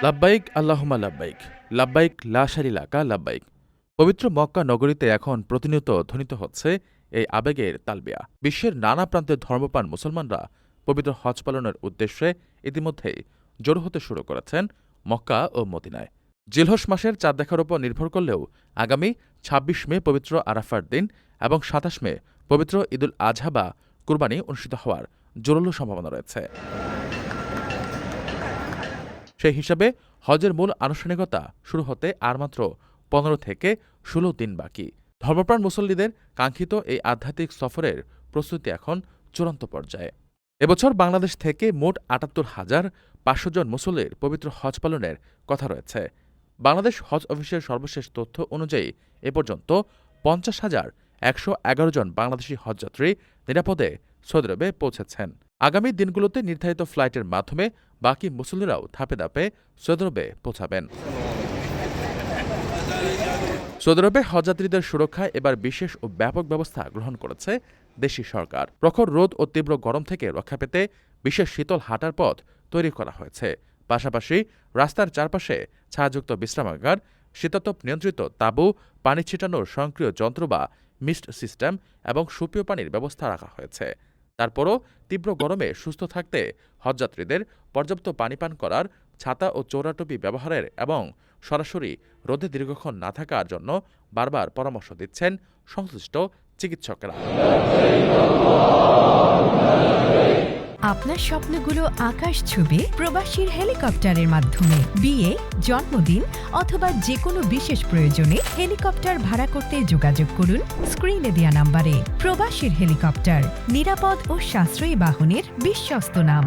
লাব্বাইক আল্লাহুম্মা লাব্বাইক, লাব্বাইক লা শারিকা লাব্বাইক। পবিত্র মক্কা নগরীতে এখন প্রতিনিয়ত ধ্বনিত হচ্ছে এই আবেগের তালবিয়া। বিশ্বের নানা প্রান্তের ধর্মপ্রাণ মুসলমানরা পবিত্র হজ পালনের উদ্দেশ্যে ইতিমধ্যেই জড়ো হতে শুরু করেছেন মক্কা ও মদিনায়। জিলহজ মাসের চাঁদ দেখার উপর নির্ভর করলেও আগামী ২৬ মে পবিত্র আরাফার দিন এবং ২৭ মে পবিত্র ঈদুল আজহা বা কুরবানি অনুষ্ঠিত হওয়ার জোরালো সম্ভাবনা রয়েছে। সেই হিসাবে হজের মূল আনুষ্ঠানিকতা শুরু হতে আর মাত্র ১৫ থেকে ১৬ দিন বাকি। ধর্মপ্রাণ মুসল্লিদের কাঙ্ক্ষিত এই আধ্যাত্মিক সফরের প্রস্তুতি এখন চূড়ান্ত পর্যায়ে। এবছর বাংলাদেশ থেকে মোট ৭৮,৫০০ জন মুসল্লির পবিত্র হজ পালনের কথা রয়েছে। বাংলাদেশ হজ অফিসের সর্বশেষ তথ্য অনুযায়ী এ পর্যন্ত ৫০,১১১ জন বাংলাদেশি হজযাত্রী নিরাপদে সৌদি আরবে পৌঁছেছেন। আগামী দিনগুলোতে নির্ধারিত ফ্লাইটের মাধ্যমে বাকি মুসল্লিরাও ধাপে ধাপে সৌদি আরবে পৌঁছাবেন। সৌদি আরবে হজযাত্রীদের সুরক্ষায় এবার বিশেষ ও ব্যাপক ব্যবস্থা গ্রহণ করেছে দেশি সরকার। প্রখর রোদ ও তীব্র গরম থেকে রক্ষা পেতে বিশেষ শীতল হাঁটার পথ তৈরি করা হয়েছে। পাশাপাশি রাস্তার চারপাশে ছায়াযুক্ত বিশ্রামাগার, শীতাতপ নিয়ন্ত্রিত তাঁবু, পানি ছিটানোর স্বয়ংক্রিয় যন্ত্র বা মিস্ট সিস্টেম এবং সুপেয় পানির ব্যবস্থা রাখা হয়েছে। তারপরও তীব্র গরমে সুস্থ থাকতে হজযাত্রীদের পর্যাপ্ত পানি পান করার, ছাতা ও চৌড়াটুপি ব্যবহারের এবং সরাসরি রোদে দীর্ঘক্ষণ না থাকার জন্য বারবার পরামর্শ দিচ্ছেন সংশ্লিষ্ট চিকিৎসকেরা। আপনার স্বপ্নগুলো আকাশ ছুবে প্রবাসীর হেলিকপ্টারের মাধ্যমে। বিয়ে, জন্মদিন অথবা যে কোনো বিশেষ প্রয়োজনে হেলিকপ্টার ভাড়া করতে যোগাযোগ করুন স্ক্রিনে দেয়া নাম্বারে। প্রবাসীর হেলিকপ্টার, নিরাপদ ও সাশ্রয়ী বাহনের বিশ্বস্ত নাম।